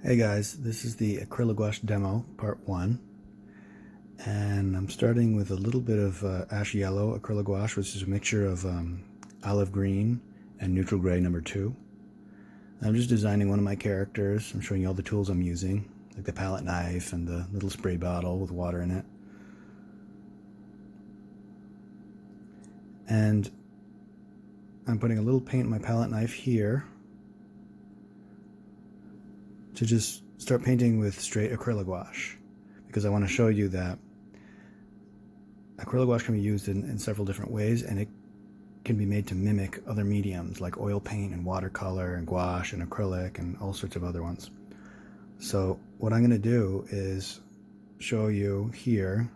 Hey guys, this is the Acrylic Wash demo, part 1, and I'm starting with a little bit of ash yellow Acrylic Wash, which is a mixture of olive green and neutral gray number 2. I'm just designing one of my characters. I'm showing you all the tools I'm using, like the palette knife and the little spray bottle with water in it. And I'm putting a little paint in my palette knife here to just start painting with straight acrylic wash, because I want to show you that acrylic wash can be used in several different ways, and it can be made to mimic other mediums like oil paint and watercolor and gouache and acrylic and all sorts of other ones. So what I'm going to do is show you here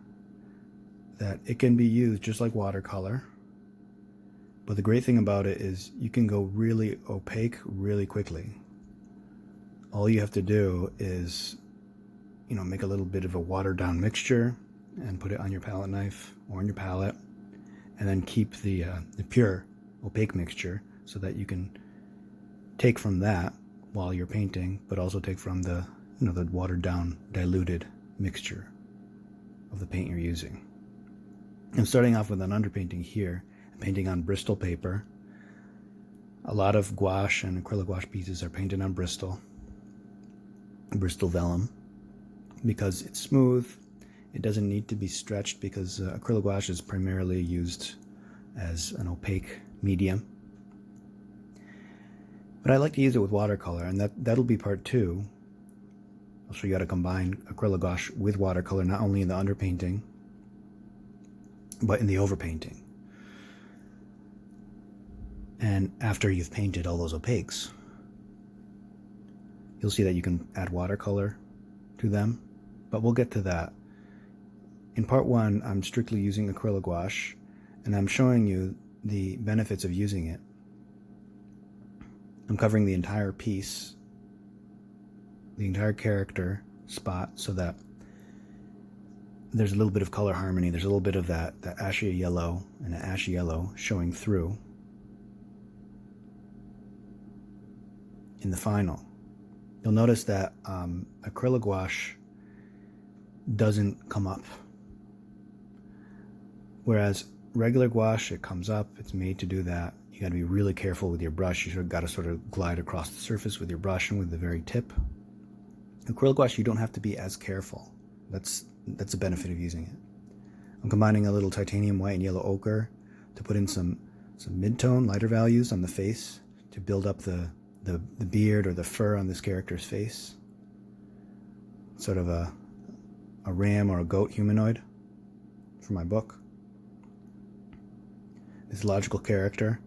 that it can be used just like watercolor, but the great thing about it is you can go really opaque really quickly. All you have to do is, make a little bit of a watered down mixture and put it on your palette knife or on your palette, and then keep the pure opaque mixture so that you can take from that while you're painting, but also take from the the watered down diluted mixture of the paint you're using. I'm starting off with an underpainting here. I'm painting on Bristol paper. A lot of gouache and acrylic wash pieces are painted on Bristol vellum, because it's smooth. It doesn't need to be stretched, because acrylic wash is primarily used as an opaque medium. But I like to use it with watercolor, and that'll be part 2. I'll show you how to combine acrylic wash with watercolor, not only in the underpainting, but in the overpainting. And after you've painted all those opaques, you'll see that you can add watercolor to them, but we'll get to that. In part 1, I'm strictly using acrylic wash, and I'm showing you the benefits of using it. I'm covering the entire piece, the entire character spot, so that there's a little bit of color harmony. There's a little bit of that ashy yellow and an ashy yellow showing through in the final. You'll notice that acrylic wash doesn't come up, whereas regular gouache, it comes up. It's made to do that. You got to be really careful with your brush. You got to sort of glide across the surface with your brush and with the very tip. Acrylic wash, you don't have to be as careful. That's the benefit of using it. I'm combining a little titanium white and yellow ochre to put in some mid-tone, lighter values on the face to build up the beard or the fur on this character's face. Sort of a ram or a goat humanoid for my book. Mythological character.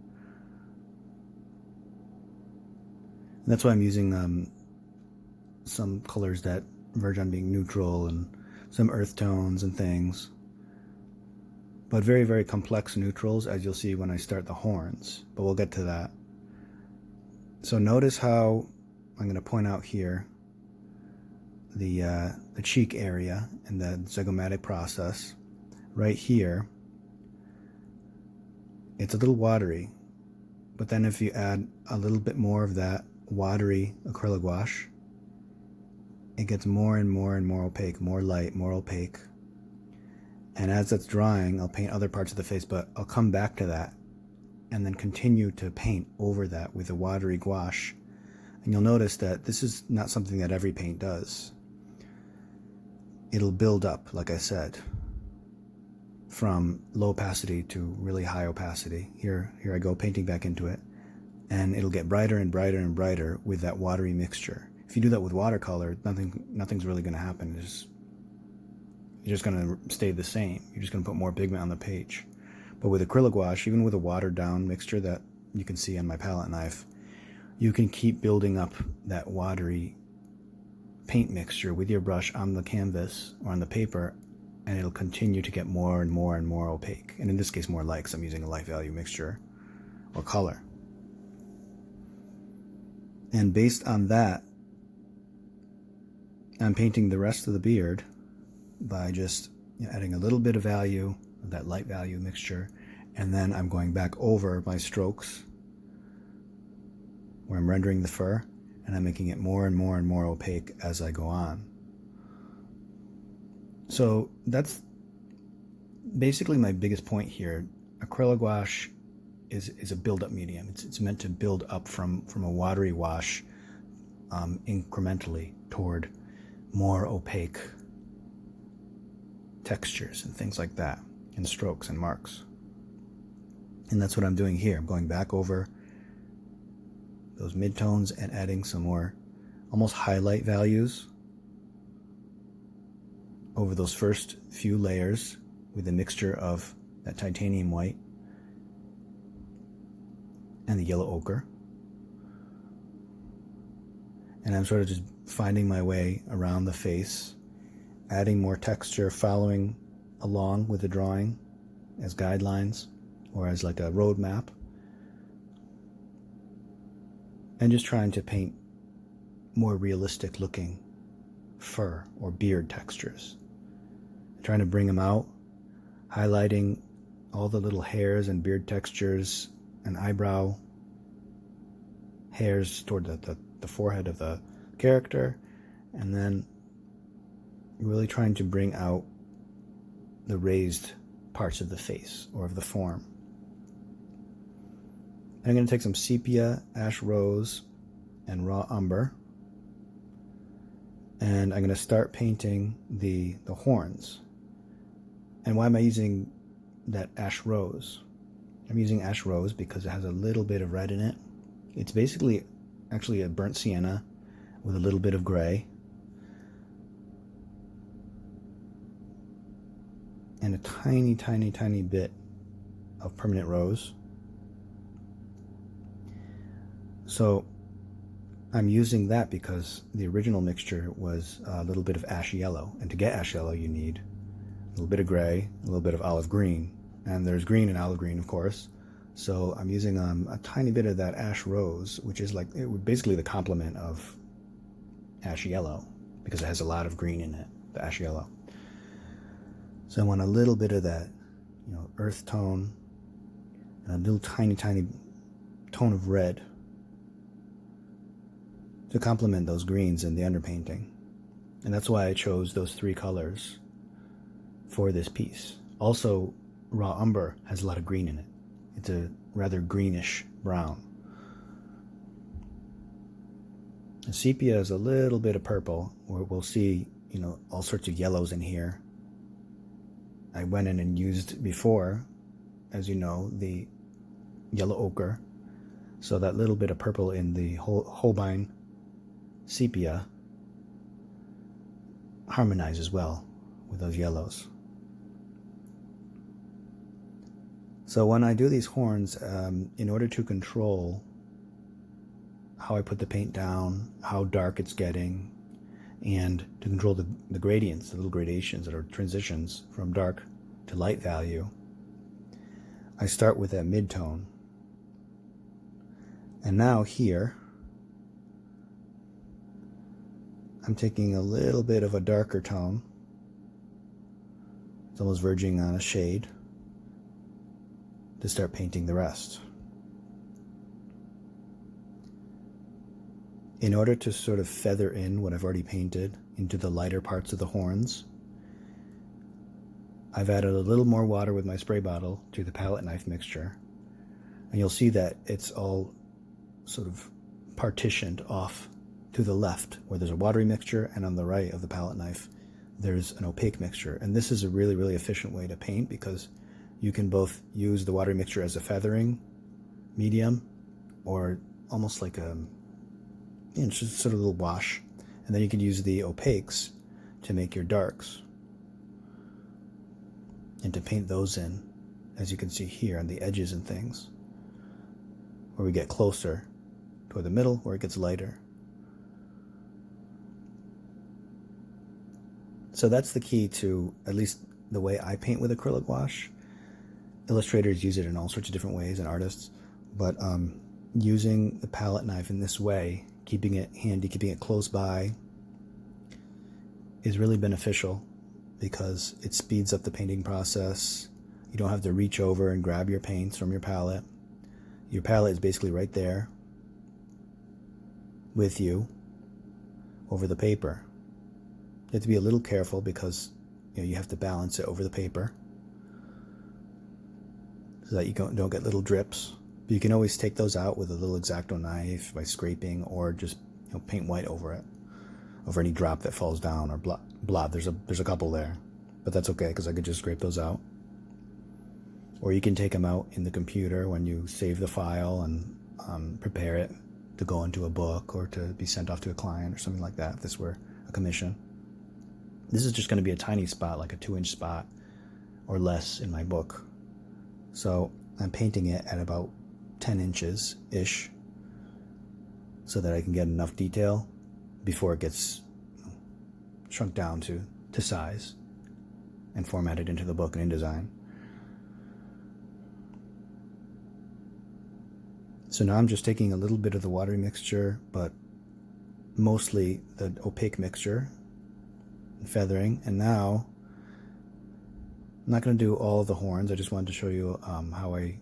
And that's why I'm using some colors that verge on being neutral and some earth tones and things. But very, very complex neutrals, as you'll see when I start the horns. But we'll get to that. So notice how I'm going to point out here the cheek area and the zygomatic process. Right here, it's a little watery, but then if you add a little bit more of that watery acrylic wash, it gets more and more and more opaque, more light, more opaque. And as that's drying, I'll paint other parts of the face, but I'll come back to that and then continue to paint over that with a watery gouache. And you'll notice that this is not something that every paint does. It'll build up, like I said, from low opacity to really high opacity. Here I go painting back into it, and it'll get brighter and brighter and brighter with that watery mixture. If you do that with watercolor, nothing's really going to happen. You're just going to stay the same. You're just going to put more pigment on the page. But with acrylic wash, even with a watered down mixture that you can see on my palette knife, you can keep building up that watery paint mixture with your brush on the canvas or on the paper, and it'll continue to get more and more and more opaque. And in this case, more light, because I'm using a light value mixture or color. And based on that, I'm painting the rest of the beard by just adding a little bit of value of that light value mixture, and then I'm going back over my strokes where I'm rendering the fur, and I'm making it more and more and more opaque as I go on. So that's basically my biggest point here. Acrylic gouache is a build-up medium. It's meant to build up from a watery wash incrementally toward more opaque textures and things like that, and strokes and marks. And that's what I'm doing here. I'm going back over those midtones and adding some more almost highlight values over those first few layers with a mixture of that titanium white and the yellow ochre. And I'm sort of just finding my way around the face, adding more texture, following along with the drawing as guidelines or as like a road map, and just trying to paint more realistic looking fur or beard textures. Trying to bring them out, highlighting all the little hairs and beard textures and eyebrow hairs toward the forehead of the character, and then really trying to bring out the raised parts of the face or of the form. And I'm going to take some sepia, ash rose, and raw umber, and I'm going to start painting the horns. And why am I using that ash rose? I'm using ash rose because it has a little bit of red in it. It's basically actually a burnt sienna with a little bit of gray and a tiny, tiny, tiny bit of permanent rose. So I'm using that because the original mixture was a little bit of ash yellow, and to get ash yellow you need a little bit of gray, a little bit of olive green, and there's green and olive green, of course. So I'm using a tiny bit of that ash rose, which is like basically the complement of ash yellow because it has a lot of green in it, the ash yellow. So I want a little bit of that, earth tone and a little tiny, tiny tone of red to complement those greens in the underpainting. And that's why I chose those three colors for this piece. Also, raw umber has a lot of green in it. It's a rather greenish brown. The sepia is a little bit of purple, where we'll see, all sorts of yellows in here. I went in and used before, as you know, the yellow ochre. So that little bit of purple in the Holbein sepia harmonizes well with those yellows. So when I do these horns, in order to control how I put the paint down, how dark it's getting, and to control the gradients, the little gradations that are transitions from dark to light value, I start with that mid-tone. And now here, I'm taking a little bit of a darker tone. It's almost verging on a shade to start painting the rest. In order to sort of feather in what I've already painted into the lighter parts of the horns, I've added a little more water with my spray bottle to the palette knife mixture, and you'll see that it's all sort of partitioned off to the left where there's a watery mixture, and on the right of the palette knife there's an opaque mixture. And this is a really, really efficient way to paint because you can both use the watery mixture as a feathering medium or almost like just sort of a little wash, and then you can use the opaques to make your darks and to paint those in, as you can see here on the edges and things, where we get closer toward the middle where it gets lighter. So that's the key to at least the way I paint with acrylic wash. Illustrators use it in all sorts of different ways, and artists, but using the palette knife in this way, keeping it handy, keeping it close by, is really beneficial because it speeds up the painting process. You don't have to reach over and grab your paints from your palette. Your palette is basically right there. with you over the paper. You have to be a little careful because you have to balance it over the paper so that you don't get little drips. But you can always take those out with a little X-Acto knife by scraping, or just paint white over it, over any drop that falls down or blob. There's a couple there, but that's okay because I could just scrape those out. Or you can take them out in the computer when you save the file and prepare it to go into a book or to be sent off to a client or something like that, if this were a commission. This is just going to be a tiny spot, like a 2-inch spot or less in my book. So I'm painting it at about 10 inches-ish so that I can get enough detail before it gets shrunk down to size and formatted into the book and InDesign. So now I'm just taking a little bit of the watery mixture, but mostly the opaque mixture and feathering. And now I'm not going to do all of the horns. I just wanted to show you how I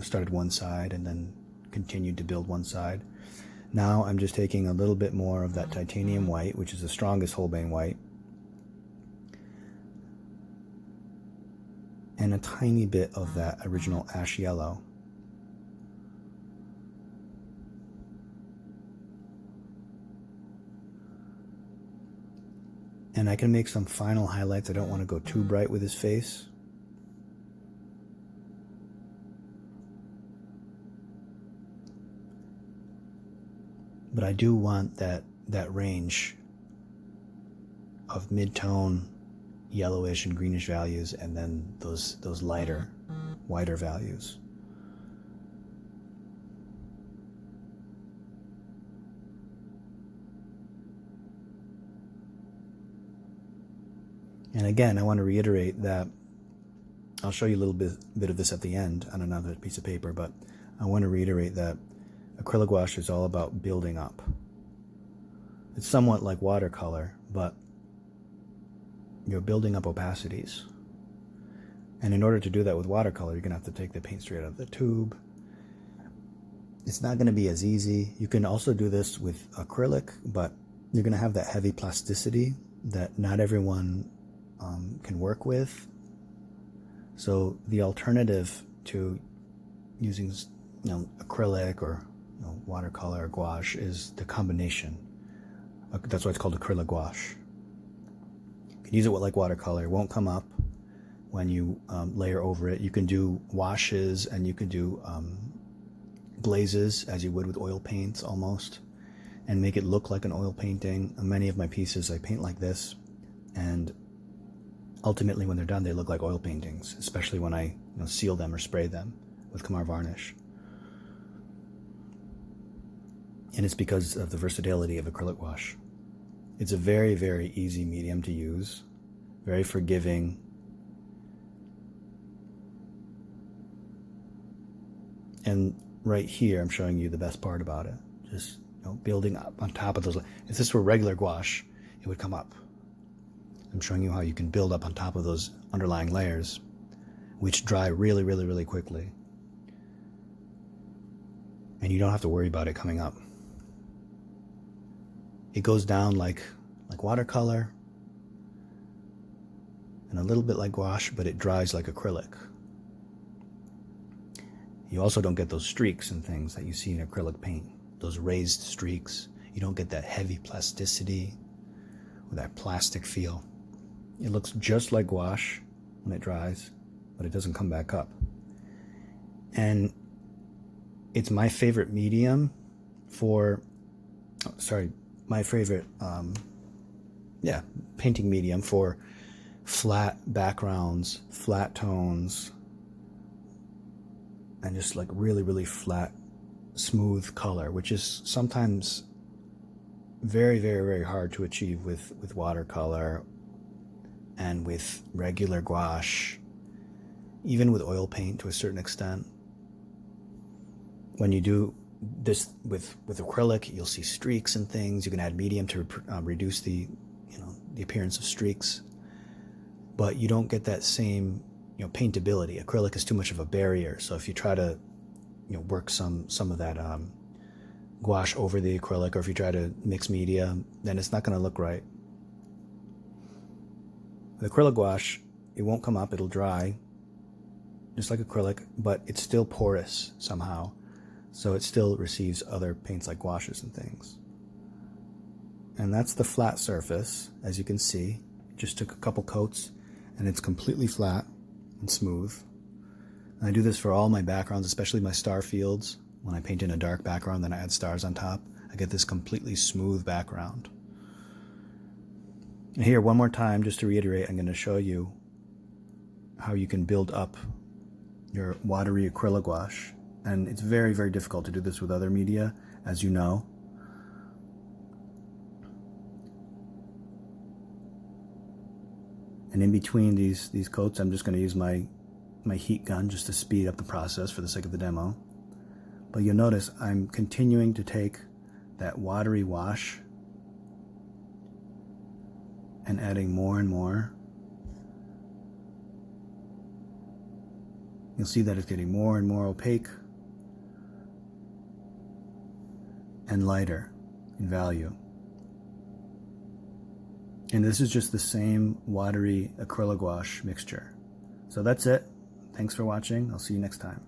started one side and then continued to build one side. Now I'm just taking a little bit more of that titanium white, which is the strongest Holbein white, and a tiny bit of that original ash yellow. And I can make some final highlights. I don't want to go too bright with his face. But I do want that range of mid-tone yellowish and greenish values, and then those lighter, whiter values. And again, I want to reiterate that I'll show you a little bit of this at the end on another piece of paper, but I want to reiterate that acrylic gouache is all about building up. It's somewhat like watercolor, but you're building up opacities. And in order to do that with watercolor, you're going to have to take the paint straight out of the tube. It's not going to be as easy. You can also do this with acrylic, but you're going to have that heavy plasticity that not everyone can work with. So the alternative to using acrylic or watercolor or gouache is the combination. That's why it's called acrylic gouache. You can use it with like watercolor. It won't come up when you layer over it. You can do washes and you can do glazes as you would with oil paints almost, and make it look like an oil painting. Many of my pieces I paint like this, and ultimately when they're done they look like oil paintings, especially when I seal them or spray them with Kamar varnish. And it's because of the versatility of acrylic gouache. It's a very, very easy medium to use, very forgiving. And right here, I'm showing you the best part about it. Just building up on top of those. If this were regular gouache, it would come up. I'm showing you how you can build up on top of those underlying layers, which dry really, really, really quickly. And you don't have to worry about it coming up. It goes down like watercolor and a little bit like gouache, but it dries like acrylic. You also don't get those streaks and things that you see in acrylic paint, those raised streaks. You don't get that heavy plasticity or that plastic feel. It looks just like gouache when it dries, but it doesn't come back up. And it's my favorite medium for, my favorite, painting medium for flat backgrounds, flat tones, and just like really, really flat, smooth color, which is sometimes very, very, very hard to achieve with watercolor and with regular gouache, even with oil paint to a certain extent. When you do this with acrylic, you'll see streaks and things. You can add medium to reduce the appearance of streaks, but you don't get that same paintability. Acrylic is too much of a barrier. So if you try to work some of that gouache over the acrylic, or if you try to mix media, then it's not going to look right. The acrylic gouache, it won't come up, it'll dry, just like acrylic, but it's still porous somehow. So it still receives other paints like gouaches and things. And that's the flat surface, as you can see. Just took a couple coats and it's completely flat and smooth. And I do this for all my backgrounds, especially my star fields. When I paint in a dark background, then I add stars on top, I get this completely smooth background. And here, one more time, just to reiterate, I'm going to show you how you can build up your watery acrylic gouache. And it's very, very difficult to do this with other media, as you know. And in between these coats, I'm just going to use my heat gun just to speed up the process for the sake of the demo. But you'll notice I'm continuing to take that watery wash and adding more and more. You'll see that it's getting more and more opaque and lighter in value. And this is just the same watery acrylic gouache mixture. So that's it. Thanks for watching. I'll see you next time.